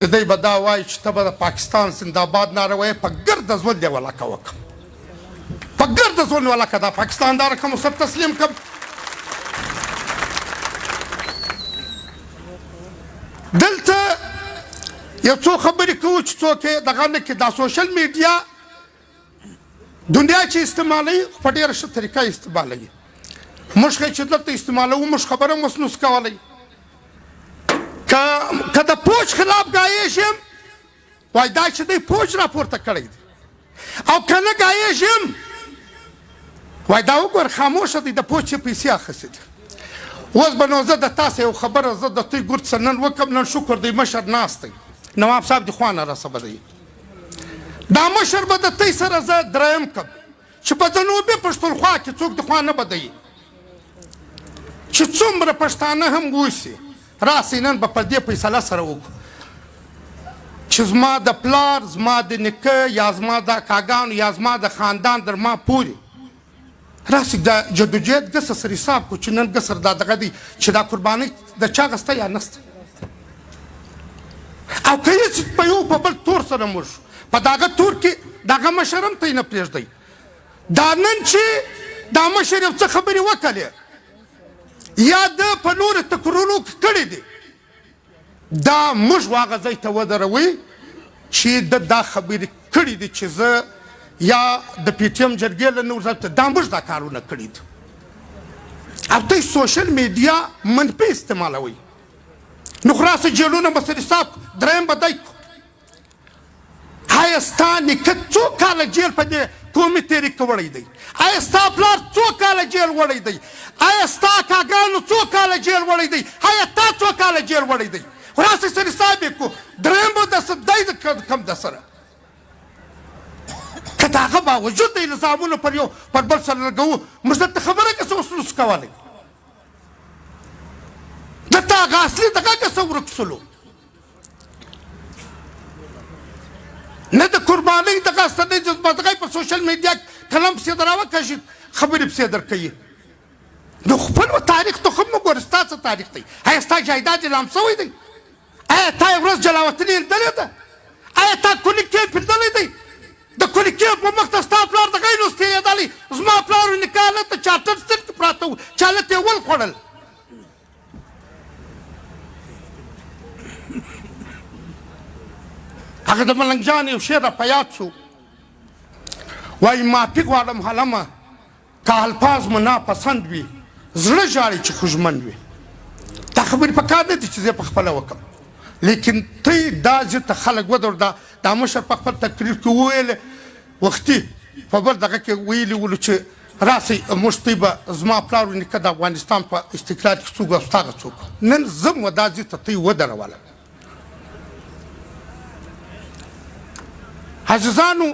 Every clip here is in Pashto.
دی به دا وایي چې ته به د پاکستان زنده‌باد ناره وایې په ګرده ژوند یې ولکه وکړم په ګرده ژوند ولکه دا پاکستان دا رقم سر تسلیم کړم دلته یو څو خبرې کوو چې څوک یې دغه نه کړي دا سوشل میډیا دنیا چې استعمالوي خو په ډېره ښه طریقه استعمالوي موږ ښایي چې دلته استعمالوو موږ خبره هم اوس نشو کولی که د پوچ خلاف ګایش یم وایي دا چې دی پوچ راپورته کړی دی او که نه ګایش یم وایي دا وګوره خاموشه دی د پوچ یې پیسې اخیستې دي اوس به نو زه د تاسې یو خبره زه د توی ګرد سره نن وکړم نن شکر دی مشر ناست دی نواب صاحب د خوا نه راسه به دی دا مشر به د توی سره زه دریم کړم چې په جنوبي پښتونخوا کې څوک د خوا نه به دی چې څومره پښتانه هم اوسي راسئ نن به په دې فیصله سره وکړو چې زما د پلار زما د نیکه یا زما د کاګانو یا زما د خاندان در ما پورې راسئ د جدوجهد ګسر سره حساب کړو چې نن ګسر دا دغه دی چې دا قربانۍ د چا غسته یا نسته او که هېڅ په یو په بل تور سره موږ په دغه تور کې دغه مشر هم ته یې نه پرېږدئ دا نن چې دا مشر یو څه خبرې وکړې یا د په نورو تکرارونو کې کړي دي دا موږ هغه ځای ته ودروئ چې دا خبرې کړي دي چې زه یا د پی ټي ایم جرګې له نور ځای دا موږ دا کارونه کړي دي او دوی سوشل میډیا منفي استعمالوئ نو خو راسه جیلونه به سره حساب دریم به دی کړو آیا ستا نیکه څو کاله جیل په دې قومي تحریک کې وړی دی آیا ستا پلار څو کاله جیل وړی دی آیا ستا کاګانو څو کاله جیل وړی دی آیا تا څو کاله جیل وړی دی خو راسئ سره حساب یې کړو دریم به درسره دی کم درسره که د هغه باوجود د الزامونو پر بل سره لګوو موږ دلته خبره که څه اوس نشو کولی دلته هغه اصلي دغه که څه ورک سلو نه د قربانۍ دغه ستنې جذباتغی په سوشل میډیا کلم پسې در راوکړي خبرې پسې در کوي نو خپل تاریخ ته خو مه ګورې ستا څه تاریخ دی آیا ستا جایداد اعلام شوی دی آیا تا یو ورځ جلاوطني لیدلې ده آیا تا کلي کیمپ لیدلی دی د کلي کیمپ په مخ ته ستا پلار دغه یې نو ستېدلی زما پلار نکاح هلته چارټر سترګې پراته وو چې هلته یې ولخوړل هغه د ملنګ جان یو شعر را په یاد شو وایي معافي غواړم هلمه که الفاظ مو ناپسند وي زړه ژاړي چې خوږمن وي دا خبرې په کار نه دي چې زه په خپله وکړم لیکن ته دا زه ته خلک ودر دا مشر په خپل تقریر کې وویل وختي په بل دغه کې ویلي ولو چې راسئ موږ ته به زما پلار نیکه د افغانستان په استقلال کې څوک او ستا څوک نن زه مو دا زه ته ته ودروله عزیزانو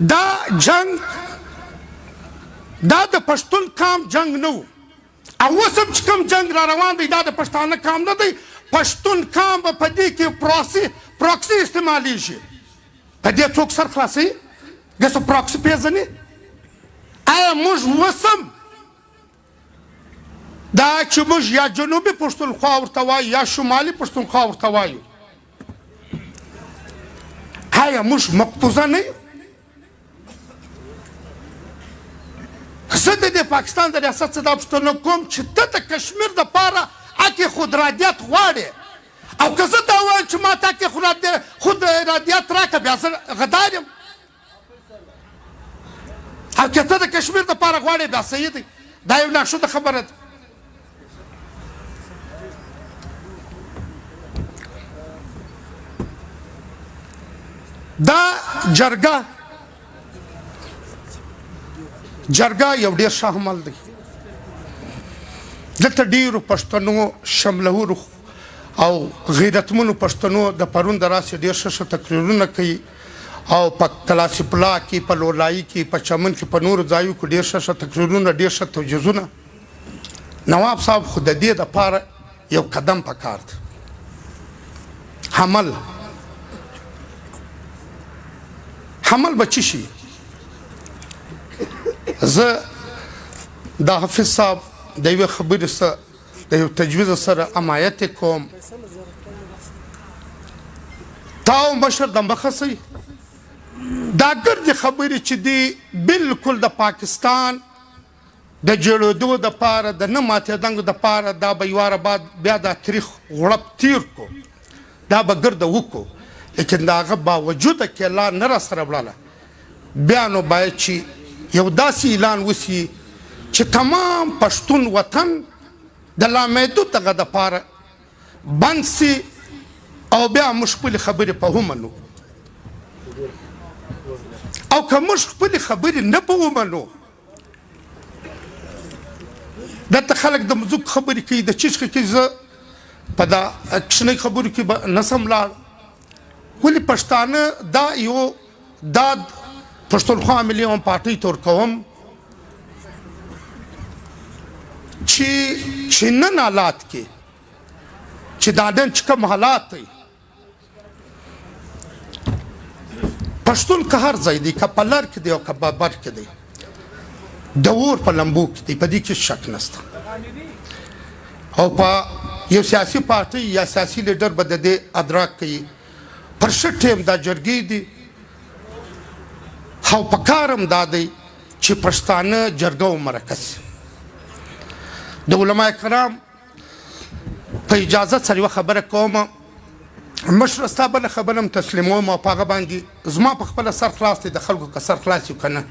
دا جنگ دا د پښتون قام جنگ نه و او اوس هم چې کوم جنگ را روان دی دا د پښتانه قام نه دی پښتون قام به په دې کې پراکسي استعمالیږي په دې څوک سر خلاصوي ګسو پراکسي پېژني آیا موږ اوس هم دا چې موږ یا جنوبي پښتونخوا ورته وایو یا شمالي پښتونخوا ورته وایو آیا موږ مقبوضه نه یو زه د دې پاکستان د ریاست څخه دا پوښتنه کوم چې ته د کشمیر دپاره اکې خودرادیت غواړې او که زه دا وایم چې ما ته اکې خودرادیت راکړه بیا زه غدار یم او که ته د کشمیر دپاره غواړې بیا صحیح دی دا یو ناشوده خبره ده دا جرګه یو ډېر ښه عمل دی دلته ډېرو پښتنو شملهورو او غیرتمنو پښتنو د پرون د راسې ډېر ښه تقریرونه کوي او په کلاسیپلا کې په لولایي کې په چمن کې په نورو ځایو کې ډېر ښه تقریرونه ډېر ښه توجیزونه نواب صاحب خو د دې دپاره یو قدم پکار دی حمل به څه شي زه د حافظ صاحب د یوې خبرې څه د یو تجویز سره حمایت کوم تاو مشر د مخه سئ دا ګردې خبرې چې دي بالکل د پاکستان د جوړېدو دپاره د نه ماتېدنګ دپاره دا به یواره بعد بیا دا تاریخ غړپ تیر کو دا به ګرده وکړو لیکن د هغه باوجوده کې الله نه راسره وړله بیا نو باید چې یو داسې اعلان وسي چې تمام پښتون وطن د لامېدو دغه دپاره بند سي او بیا موږ خپلې خبرې په ومنو او که موږ خپلې خبرې نه به ومنو دلته خلک د مزوک خبرې کوي د چیچکې کې زه په دا کښنۍ خبرو کې به نسم لاړ ولې پښتانه دا یو دا پښتونخوا ملي یوه پارټۍ ته ورکوم چې نن حالات کې چې دا نن چې کوم حالات دی پښتون که هر ځای دی که په لر کې دی او که په بر کې دی د اور په لمبو کې دی په دې کې شک نشته او په یو سیاسي پارټۍ یا سیاسي لیډر به د دې ادراک کوي پر ښه ټیم دا جرګې دي او په کار هم دا دی چې پښتانه جرګه و مرکه سي د علما کرام په اجازه سره یوه خبره کومه مشره ستا بله خبره هم تسلیموم او په هغه باندې زما په خپله سر خلاص دی د خلکو که سر خلاص یو که نه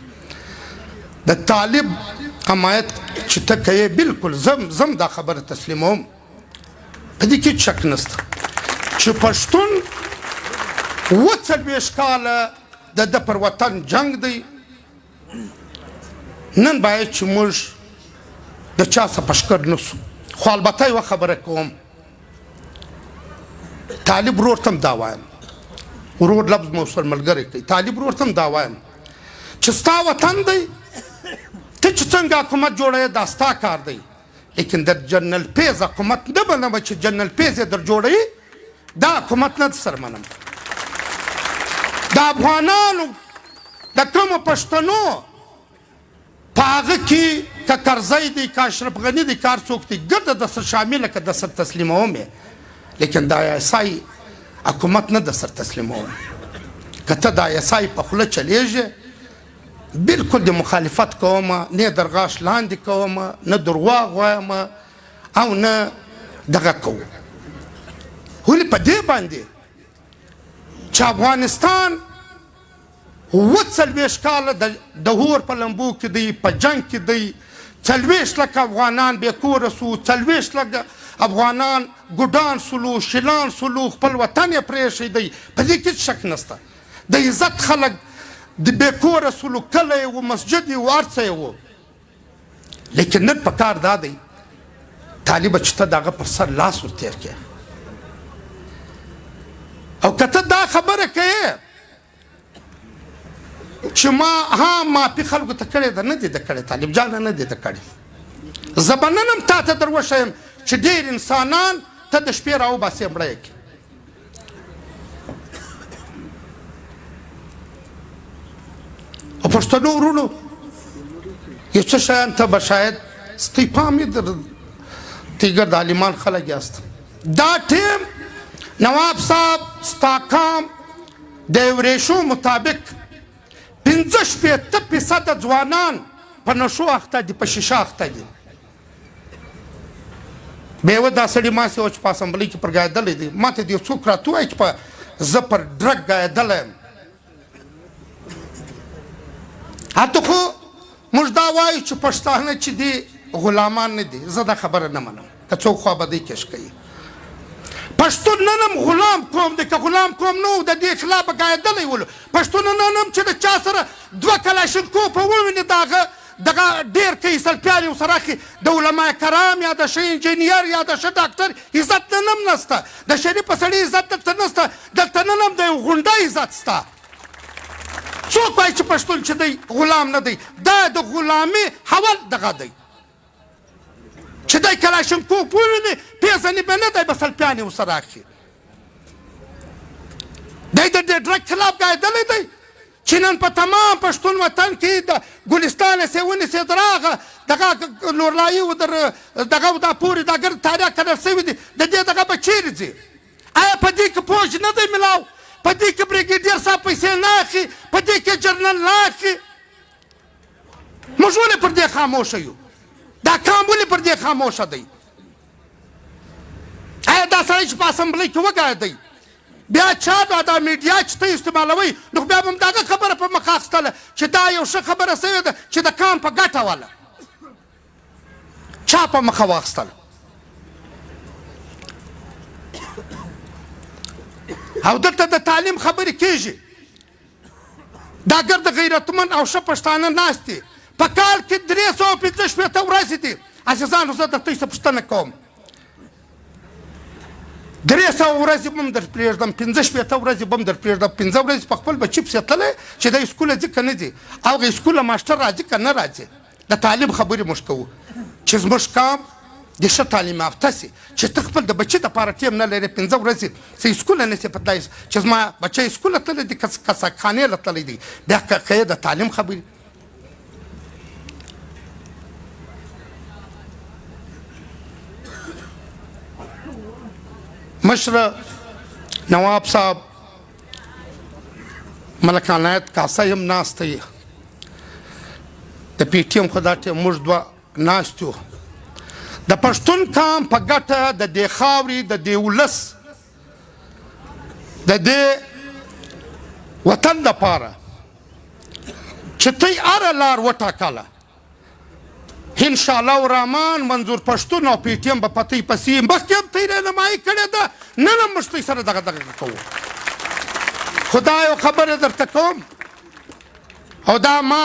د طالب حمایت چې ته کوې بلکل زم دا خبره تسلیموم په دې کې شک نشته چې پښتون 40 کاله د ده پر وطن جنگ دی نن باید چې موږ د چا څه پشکر نسو خو البته یوه خبره کوم طالب ورور ته هم دا وایم ورور لفظ مو ورسره ملګری کوي طالب ورور ته هم دا وایم چې ستا وطن دی ته چې څنګه حکومت جوړوې دا ستا کار دی لیکن د جنرال پیز حکومت نه منم چې جنرال پیز یې در جوړوي دا حکومت نه سره منم د افغانانو د کومو پښتنو په هغه کې که کرزی دی که اشرف غني دی که هر څوک دی ګرده د سر شامله که د سر تسلیموم یې لیکن د ایسای حکومت نه د سر تسلیموم که ته د ایسای په خوله چلیږې بلکل د مخالفت کومه نه در غاښ لاندې کومه نه درواغ وایم او نه دغه کوم ولې په دې باندې چې افغانستان 40 کاله د اور په لمبو کې دی په جنگ کې دی 40 لکه افغانان بې کوره سو 40 لکه افغانان ګډان سلو شیلان سلو خپل وطن یې پرېښی دی په دې کې شک نشته د عزت خلک د بې کوره سلو کلی و مسجد یې و هر څه یې و لیکن نن په کار دا دی طالبه چې ته د هغه پر سر لاس ورتېر کړې او که ته دا خبره کوې چې ما مافي خلکو ته کړې ده نه دې ده کړې طالب جانه نه دې ده کړې زه به نن هم تا ته در وښیم چې ډېر انسانان ته د شپې راوباسې مړه یې کړې او پښتنو ورونو یو څه شیان ته به شاید ستی پام یې در تیګر د عالمان خلک یاست دا ټیم نواب صاحب ستا کام د یوریشو مطابق 55% ځوانان په نشو اخته دي په شیشه اخته دي بیوه دا سړي ماسې و چې په اسمبلۍ کې پر ګایدلی دی ما ته د یو څوک راته ووایي چې په زه پر ډرګ ګایدلی یم حتی خو موږ دا وایو چې پښتانه چې دي غلامان نه دي زه دا خبره نه منم که څوک خوابدۍ کش کوي پښتون نن هم غلام قوم دی که غلام قوم نه و د دې خلاف به ګایدلی ولو پښتون نن هم چې د چا سره 2 کلاشینکوفه وویني د هغه دغه ډېر کوي سلپیانې ورسره اخلي د علما کرام یا د ښه انجینیر یا د ښه ډاکټر عزت نن هم نسته د شریفه سړي عزت دلته نسته دلته نن هم د یو غونډه عزت سته څوک وایي چې پښتون چې دی غلام نه دی دا د غلامي حول دغه دی چې دی کلاشینکوف وویني پیژني به نه دی به سلپیانې ورسره اخلي دی د ډرګ خلاف ګایدلی دی چې نن په تمام پښتون وطن کې د ګلستان سې ونیسې تر هغه دغه لورلایي و دغه دا پورې دا ګرد تاریخ کډر سوي دي د دې دغه به چیرې ځي آیا په دې کې پوج نه دی ملاو په دې کې بریګیډیر صاحب پیسې نه اخلي په دې کې جنرال نه اخلي موږ ولې پر دې خاموشه یو دا کام ولې پر دې خاموشه دی آیا دا سړی چې په اسمبلۍ کې وګایا دی بیا چا دا میډیا چې ته استعمالوئ نو بیا به هم دغه خبره په مخ اخیستله چې دا یو ښه خبره سوې ده چې د کام په ګټه واله چا په مخه واخیستله او دلته د تعلیم خبرې کېږي دا ګرد غیرتمند او ښه پښتانه ناست دي په کال کې 365 ورځې دي عزیزانو زه درته څه پوښتنه کوم 300 ورځې به هم در پرېږدم 65 ورځې به هم در پرېږدم 5 ورځې په خپل بچي پسې تللی چې د اسکوله ځي که نه ځي او هغه اسکوله ماسټر راځي که نه راځي د تعلیم خبرې موږ کوو چې زموږ قام د ښه تعلیم یافته سي چې ته خپل د بچي دپاره ټیم نه لرې 5 ورځې څه اسکوله نه سي پتلی چې زما بچی اسکوله تللی دی که کساکخانې له تللی دی بیا که یې د تعلیم خبرې مشر نواب صاحب ملک عنایت کاسه هم ناست دی د پی ټي ایم خو دا ټیم موږ دوه ناست یو د پښتون قام په ګټه د دې خاورې د دې ولس د دې وطن دپاره چې تی هره لار وټاکله انشاءالله الرحمن منظور پښتون او پی ټي ایم به په تۍ پسې مخکې هم تی رهنمایي کړې ده نن هم موږ تۍ سره دغه کوو خو دا یو خبره درته کوم او دا ما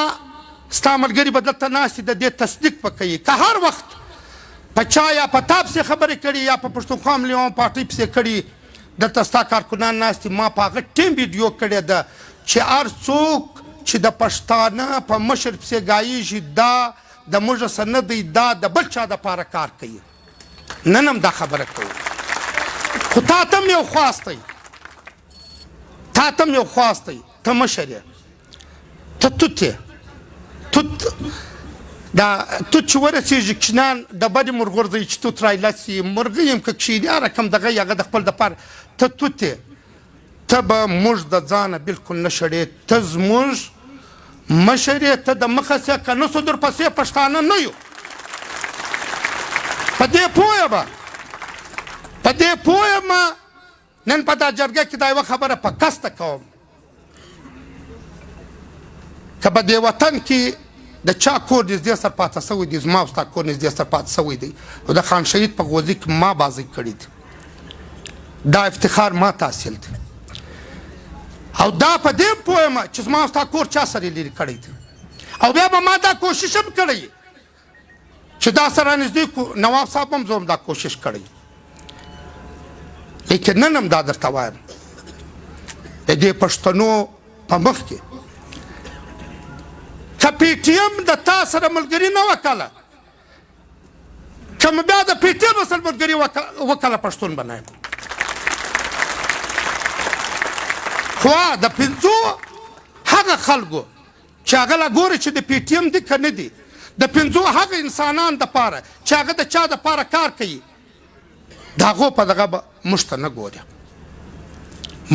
ستا ملګري به دلته ناست د دې تصدیق به کوي که هر وخت په چا یا په تا پسې خبرې کړي یا په پښتونخوا ملیون پارټۍ پسې کړي دلته ستا کارکنان ناست دي ما په هغه ټیم ویډیو کړې ده چې هر څوک چې د پښتانه په مشر پسې ګایېږي دا د موږ سره نه دی دا د بل چا دپاره کار کوي نن هم دا خبره کوو خو تا ته هم یو خواست دی تا ته هم یو خواست دی ته مشر یې ته توت یې توت دا توت چې ورسېږي کښینان ډبرې مرغورځوي چې توت رایلسي مرغۍ هم که کښېني هر رقم دغه یې هغه د خپل دپاره ته توت یې ته به موږ د ځانه بلکل نه شړې ته زموږ مشر یې ته د مخه سې که نه سو در پسې پښتانه نه یو په دې پوه یمه په دې پوه یمه نن په دا جرګه کې دا یوه خبره په کسته کوم که په دې وطن کې د چا کور نږدې سر پاته سوی دی زما او ستا کور نږدې سر پاته سوی دی او د خان شهید په غوزي کې ما بازی کړي دي دا افتخار ما تحصیل دی او دا په دې پوه یم چې زما او ستا کور چا سره لرې کړی دی او بیا به ما دا کوشش هم کړی چې دا سره نږدې نواب صاحب هم زه هم دا کوشش کړی لیکن نن هم دا درته وایم د دې پښتنو په مخ کې که پی ټي ایم د تا سره ملګري نه وکړه که مې بیا د پی ټي ایم سره ملګري وکړه پښتون به نه یم خو د پنځو هغه خلکو چې هغه لا ګوري چې د پی ټي ایم دي که نه دي د پنځو هغه انسانان دپاره چې هغه د چا دپاره کار کوي د هغو په دغه به موږ ته نه ګوري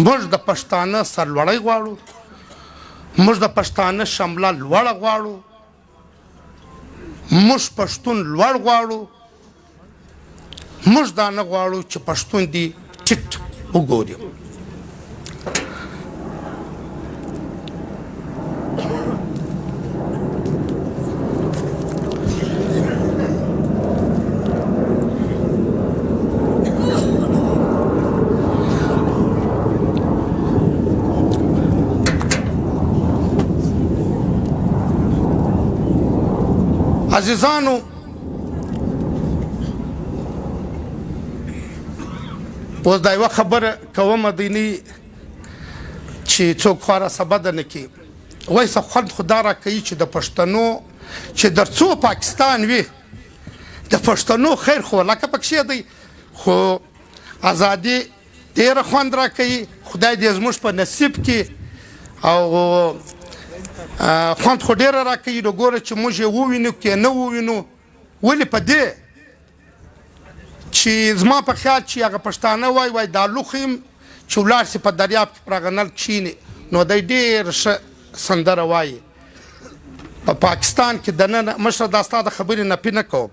موږ د پښتانه سرلوړی غواړو موږ د پښتانه شمله لوړه غواړو موږ پښتون لوړ غواړو موږ دا نه غواړو چې پښتون دې ټیټ وګوري عزیزانو اوس دا یوه خبره کومه دیني چې څوک خوا راسه بده نه کړي وایي څه خوند خو دا راکوي چې د پښتنو چې در څو پاکستان وي د پښتنو خیر خو لکه پکښې دی خو ازادي ډېره خوند راکوي خدای دې زموږ په نصیب کې او خوند خو ډېره راکوي نو ګوره چې موږ یې ووینو که نه ووینو ولې په دې چې زما په خیال چې هغه پښتانه وای دا لوښی یم چې ولاړ سي په دریاب کې پر هغه نل کښېني نو دی ډېر ښه سندره وایي په پاکستان کې دننه مشره دا ستا د خبرې نفي نه کوم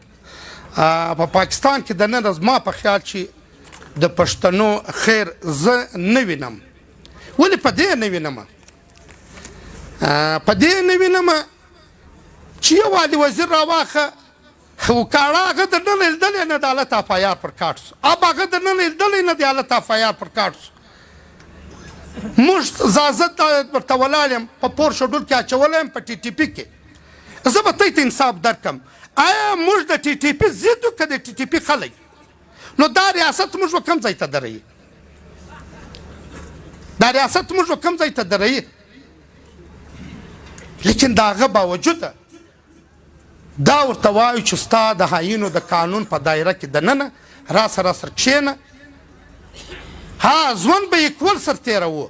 په پاکستان کې دننه زما په خیال چې د پښتنو خیر زه نه وینم ولې په دې نه وینم په دې نه وینم چې یو والي وزیر راواخه وکاړه هغه د نه لیدلی نه د حالت افایار پر کاټ سو اب هغه د نه لیدلی نه د حالت افایار پر کاټ سو موږ زازت ورته ولاړ یم په پور شډول کې اچولی یم په ټي ټي پي کې زه به ته انصاف درکړم آیا موږ د ټي ټي پي ضد یو که د ټي ټي پي خلک نو دا ریاست موږ به کوم ځای ته دروي دا ریاست موږ به کوم ځای ته دروي لیکن د هغه باوجوده دا ورته وایو چې ستا د حاینو د قانون په دایره کې دننه راسره کښېنه ها ژوند به یې کول سرتېروو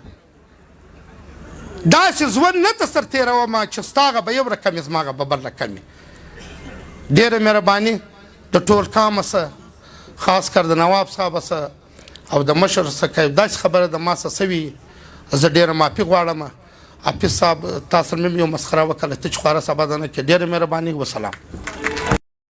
داسې ژوند نه ته سرتېرومه چې ستا هغه به یو رقم وي زما هغه به بل رقم وي ډېره مهرباني د ټول قامه څه خاص کر د نواب صاحبه څه او د مشر څه که داسې خبره د ما څه سوي زه ډېره معافي غواړم حافظ صاحب تا سره مې یو مسخره وکړه ته چې خواره سبا ده نه کې ډېره مهرباني وسلام